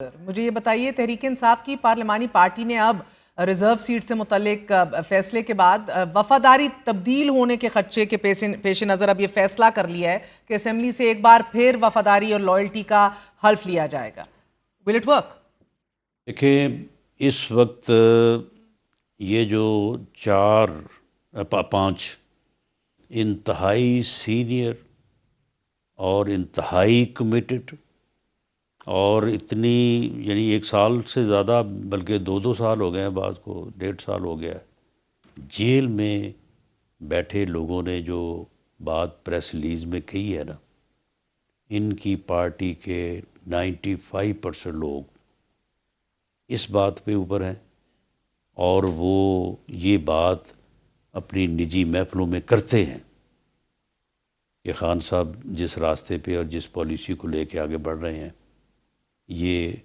मुझे ये बताइए, तहरीक इंसाफ की पार्लिमानी पार्टी ने अब रिजर्व सीट से मुतल्लिक फैसले के बाद वफादारी तब्दील होने के खदशे के पेश नज़र अब ये फैसला कर लिया है कि असेंबली से एक बार फिर वफादारी और लॉयल्टी का हल्फ लिया जाएगा। Will it work? देखिए, इस वक्त ये जो पांच इंतहाई सीनियर और इंतहाई कमिटेड और इतनी, यानी एक साल से ज़्यादा, बल्कि 2-2 साल हो गए हैं, बात को 1.5 साल हो गया है, जेल में बैठे लोगों ने जो बात प्रेस रिलीज़ में कही है ना, इनकी पार्टी के 95% लोग इस बात पे ऊपर हैं और वो ये बात अपनी निजी महफिलों में करते हैं कि खान साहब जिस रास्ते पे और जिस पॉलिसी को लेके आगे बढ़ रहे हैं, ये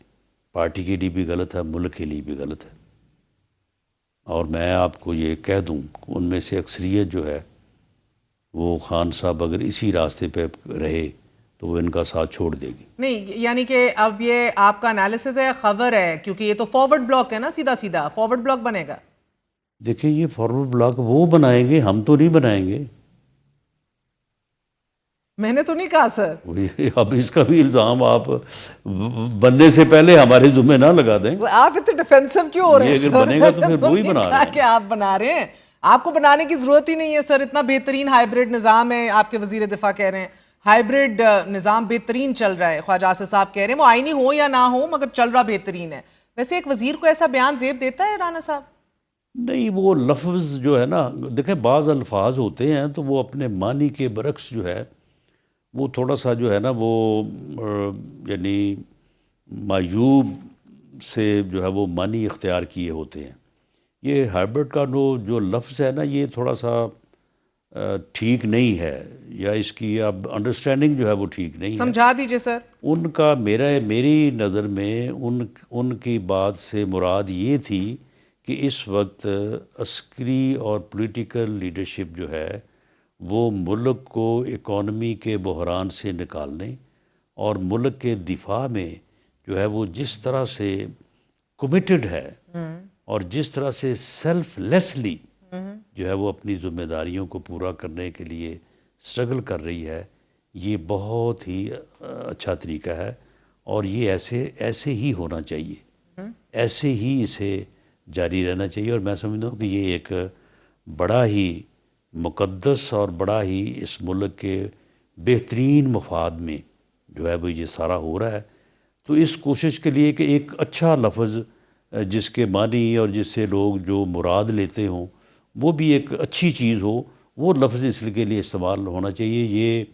पार्टी के लिए भी गलत है, मुल्क के लिए भी गलत है। और मैं आपको ये कह दूं, उनमें से अक्सरियत जो है वो खान साहब अगर इसी रास्ते पे रहे तो वो इनका साथ छोड़ देगी। नहीं, यानी कि अब ये आपका एनालिसिस है, खबर है, क्योंकि ये तो फॉरवर्ड ब्लॉक है ना, सीधा सीधा फॉरवर्ड ब्लॉक बनेगा। देखिए, ये फॉरवर्ड ब्लॉक वो बनाएंगे, हम तो नहीं बनाएंगे। मैंने तो नहीं कहा सर। अब इसका भी इल्ज़ाम आप बनने से पहले हमारे जुम्मे ना लगा दें। आप इतने डिफेंसिव क्यों हो रहे हैं अगर सर? बनेगा तो फिर वो ही बना रहे हैं कि आप बना रहे हैं। आपको बनाने की जरूरत ही नहीं है सर। इतना बेहतरीन हाइब्रिड निज़ाम है, आपके वजीर दिफा कह रहे हैं हाइब्रिड निज़ाम बेहतरीन चल रहा है। ख्वाजा आसिफ साहब कह रहे हैं वो आईनी हो या ना हो मगर चल रहा बेहतरीन है। वैसे एक वजीर को ऐसा बयान जेब देता है राना साहब? नहीं, वो लफ्ज़ जो है ना, देखें, बाज़ अल्फाज होते हैं तो वो अपने मानी के बरक्स जो है वो थोड़ा सा जो है ना वो यानी मायूब से जो है वो मानी इख्तियार किए होते हैं। ये हाइब्रिड का जो लफ्ज़ है ना, ये थोड़ा सा ठीक नहीं है, या इसकी अब अंडरस्टैंडिंग जो है वो ठीक नहीं है। समझा दीजिए सर। उनका मेरी नज़र में उनकी बात से मुराद ये थी कि इस वक्त अस्करी और पॉलिटिकल लीडरशिप जो है वो मुल्क को इकॉनमी के बहरान से निकालने और मुल्क के दिफा में जो है वो जिस तरह से कमिटेड है और जिस तरह से सेल्फलेसली जो है वो अपनी जिम्मेदारियों को पूरा करने के लिए स्ट्रगल कर रही है, ये बहुत ही अच्छा तरीका है और ये ऐसे ही होना चाहिए, ऐसे ही इसे जारी रहना चाहिए। और मैं समझता हूँ कि ये एक बड़ा ही मुक़द्दस और बड़ा ही इस मुल्क के बेहतरीन मफाद में जो है वो ये सारा हो रहा है। तो इस कोशिश के लिए कि एक अच्छा लफ्ज़ जिसके मानी और जिससे लोग जो मुराद लेते हों वो भी एक अच्छी चीज़ हो, वो लफ्ज़ इसके लिए इस्तेमाल होना चाहिए। ये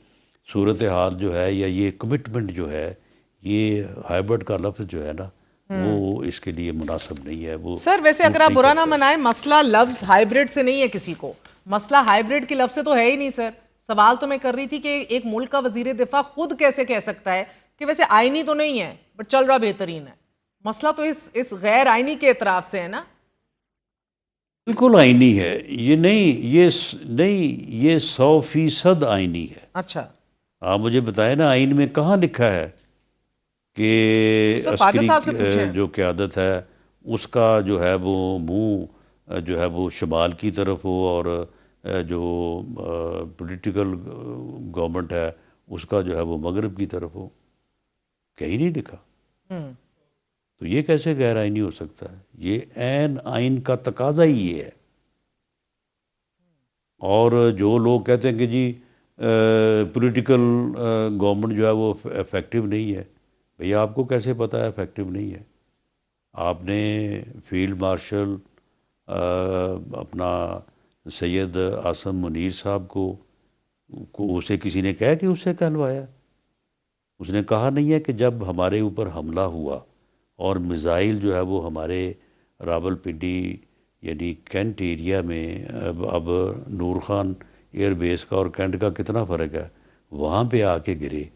सूरत हाल जो है या ये कमिटमेंट जो है, ये हाइब्रिड का लफ्ज़ जो है ना वो इसके लिए मुनासिब नहीं है। वो सर वैसे अगर आप बुरा ना मनाए, मसला लफ्ज हाइब्रिड से नहीं है, किसी को मसला हाइब्रिड के लफ्ज से तो है ही नहीं सर। सवाल तो मैं कर रही थी कि एक मुल्क का वजीर दिफा खुद कैसे कह सकता है कि वैसे आईनी तो नहीं है बट चल रहा बेहतरीन है। मसला तो इस गैर आईनी के एतराफ से है ना। बिल्कुल आईनी है ये, नहीं ये 100% आईनी है। अच्छा, आप मुझे बताएं ना, आइन में कहाँ लिखा है कि सर ख्वाजा अस्करी साहब से पूछें। जो क़यादत है उसका जो है वो मुंह जो है वो शुमाल की तरफ हो और जो पॉलिटिकल गवर्नमेंट है उसका जो है वो मगरब की तरफ हो। कहीं नहीं लिखा। तो ये कैसे गैर आइनी हो सकता है? ये ऐन आइन का तकाजा ही ये है। और जो लोग कहते हैं कि जी पॉलिटिकल गवर्नमेंट जो है वो इफ़ेक्टिव नहीं है, भैया आपको कैसे पता है इफ़ेक्टिव नहीं है? आपने फील्ड मार्शल अपना सैयद आसम मुनीर साहब को उसे किसी ने कहा कि उससे कहलवाया? उसने कहा नहीं है कि जब हमारे ऊपर हमला हुआ और मिज़ाइल जो है वो हमारे रावलपिंडी यानी कैंट एरिया में, अब नूर ख़ान एयरबेस का और कैंट का कितना फ़र्क है, वहाँ पे आके गिरे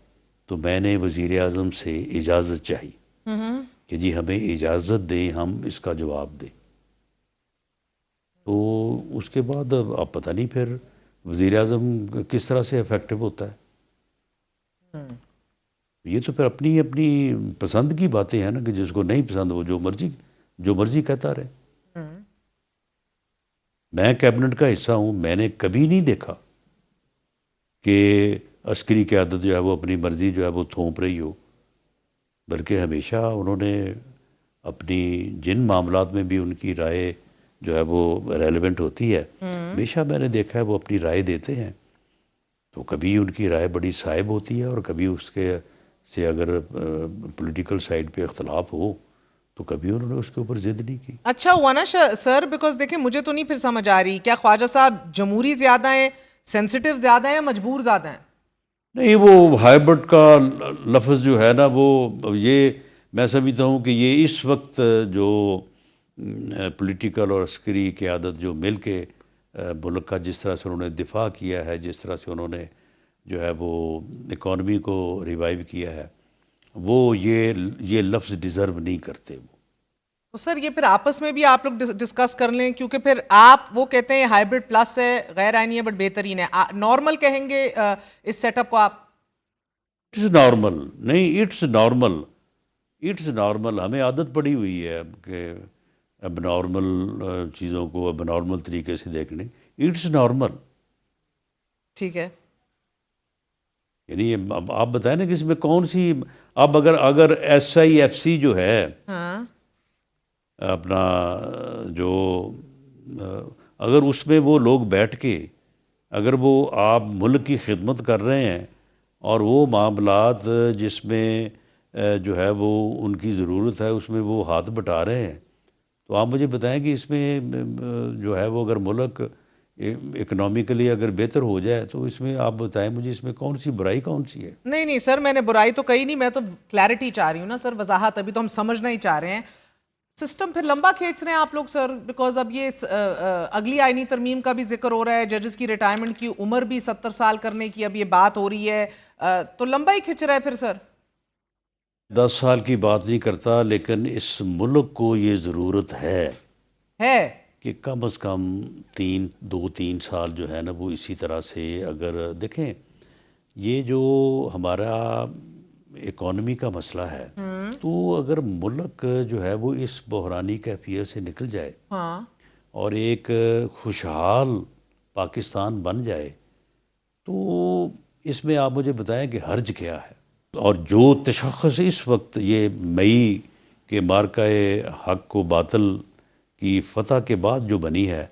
तो मैंने वज़ीर आज़म से इजाज़त चाहिए कि जी हमें इजाज़त दें, हम इसका जवाब दें। तो उसके बाद अब पता नहीं फिर वज़ीर आज़म किस तरह से इफ़ेक्टिव होता है। ये तो फिर अपनी अपनी पसंद की बातें हैं ना, कि जिसको नहीं पसंद वो जो मर्जी कहता रहे। मैं कैबिनेट का हिस्सा हूँ, मैंने कभी नहीं देखा कि अस्करी क़यादत जो है वो अपनी मर्ज़ी जो है वो थोप रही हो, बल्कि हमेशा उन्होंने अपनी जिन मामलात में भी उनकी राय जो है वो रेलेवेंट होती है, हमेशा मैंने देखा है वो अपनी राय देते हैं। तो कभी उनकी राय बड़ी साहिब होती है और कभी उसके से अगर पॉलिटिकल साइड पे इख्तलाफ हो तो कभी उन्होंने उसके ऊपर ज़िद नहीं की। अच्छा हुआ ना सर, बिकॉज देखिए मुझे तो नहीं फिर समझ आ रही, क्या ख्वाजा साहब जमहूरी ज्यादा हैं, सेंसिटिव ज्यादा हैं या मजबूर ज्यादा हैं? नहीं, वो हाइब्रिड का लफ्ज़ जो है ना, वो ये मैं समझता हूँ कि ये इस वक्त जो पॉलिटिकल और अस्करी क़यादत जो मिल के मुल्क का जिस तरह से उन्होंने दिफा किया है, जिस तरह से उन्होंने जो है वो इकॉनमी को रिवाइव किया है, वो ये लफ्ज़ डिज़र्व नहीं करते वो। तो सर ये फिर आपस में भी आप लोग डिस्कस कर लें, क्योंकि फिर आप वो कहते हैं हाइब्रिड प्लस है, गैर आईनी है बट बेहतरीन है, नॉर्मल कहेंगे इस सेटअप को आप? इट्स नॉर्मल नहीं, इट्स नॉर्मल। हमें आदत पड़ी हुई है अब कि अब नॉर्मल चीज़ों को अब नॉर्मल तरीके से देखने। It's normal. ठीक है। यानी अब आप बताएं ना कि इसमें कौन सी, अब अगर अगर SIFC जो है हाँ। अपना जो अगर उसमें वो लोग बैठ के अगर वो आप मुल्क की खिदमत कर रहे हैं और वो मामलात जिसमें जो है वो उनकी ज़रूरत है उसमें वो हाथ बटा रहे हैं, तो आप मुझे बताएं कि इसमें जो है वो अगर मुल्क इकनॉमिकली अगर बेहतर हो जाए तो इसमें आप बताएं मुझे इसमें कौन सी बुराई कौन सी है। नहीं नहीं सर, मैंने बुराई तो कही नहीं, मैं तो क्लैरिटी चाह रही हूँ ना सर, वजाहत, अभी तो हम समझना ही चाह रहे हैं। सिस्टम फिर लंबा खींच रहे हैं आप लोग सर, बिकॉज अब ये अगली आईनी तरमीम का भी जिक्र हो रहा है, जजेस की रिटायरमेंट की उम्र भी 70 साल करने की अब ये बात हो रही है, तो लंबा ही खिंच रहा है फिर सर। 10 साल की बात नहीं करता, लेकिन इस मुल्क को ये ज़रूरत है। कि कम से कम 2-3 साल जो है ना वो इसी तरह से अगर देखें, ये जो हमारा इकॉनमी का मसला है, तो अगर मुल्क जो है वो इस बहरानी कैफियत से निकल जाए हाँ। और एक खुशहाल पाकिस्तान बन जाए, तो इसमें आप मुझे बताएं कि हर्ज क्या है। और जो तशख़्ख़ुस इस वक्त ये मई के मार्का हक को बातिल की फ़तह के बाद जो बनी है,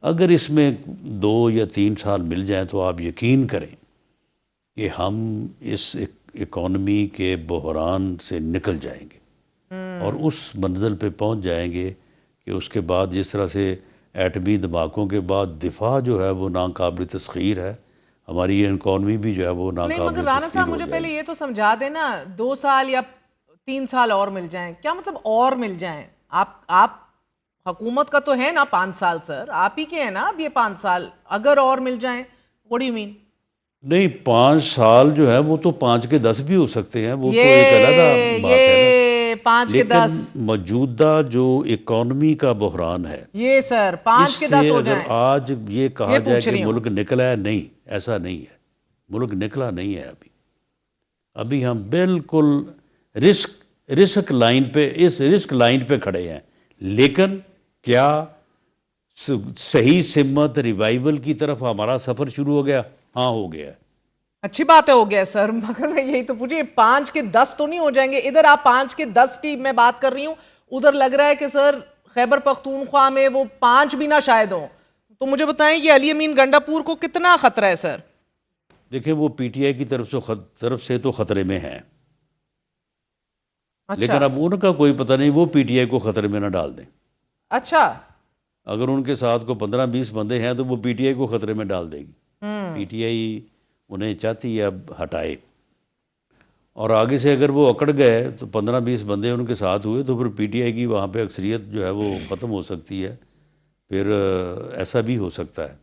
अगर इसमें 2 या 3 साल मिल जाएं तो आप यकीन करें कि हम इस इकॉनमी के बहरान से निकल जाएंगे और उस मंजिल पे पहुंच जाएंगे कि उसके बाद जिस तरह से एटमी धमाकों के बाद दिफा जो है वो नाकाबिल तस्खीर है, हमारी ये इकॉनमी भी जो है वो नहीं मगर नाकाबिल राना तस्खीर साहब हो मुझे पहले जाएगी। ये तो समझा देना, 2 साल या 3 साल और मिल जाएं, क्या मतलब और मिल जाएं? आप हुकूमत का तो है ना 5 साल सर, आप ही के हैं ना अब ये 5 साल, अगर और मिल जाएं, व्हाट डू यू मीन? नहीं, 5 साल जो है वो तो 5 के 10 भी हो सकते हैं, वो तो एक अलग बात है ना। ये 5 के 10, लेकिन मौजूदा जो इकॉनमी का बहरान है, ये सर 5 के 10 इससे हो अगर जाएं, आज ये कहा ये जाए पूछ कि रही हूँ। मुल्क निकला है, नहीं, ऐसा नहीं है। मुल्क निकला नहीं है अभी। अभी हम बिल्कुल रिस्क लाइन पे, इस रिस्क लाइन पे खड़े हैं। लेकिन क्या सही सिमत रिवाइवल की तरफ हमारा सफ़र शुरू हो गया? हाँ, हो गया है। अच्छी बात है, हो गया सर, मगर मैं यही तो पूछिए 5 के 10 तो नहीं हो जाएंगे? इधर आप 5 के 10 की मैं बात कर रही हूँ, उधर लग रहा है कि सर खैबर पख्तूनख्वा में वो 5 भी ना शायद हो। तो मुझे बताएं ये अली अमीन गंडापुर को कितना खतरा है सर? देखिए, वो PTI की तरफ से तो ख़तरे में है, अच्छा। लेकिन अब उनका कोई पता नहीं, वो PTI को ख़तरे में ना डाल दें। अच्छा। अगर उनके साथ को 15-20 बंदे हैं तो वो PTI को ख़तरे में डाल देगी। PTI उन्हें चाहती है अब हटाए, और आगे से अगर वो अकड़ गए तो 15-20 बंदे उनके साथ हुए तो फिर PTI की वहाँ पे अक्सरियत जो है वो ख़त्म हो सकती है। फिर ऐसा भी हो सकता है।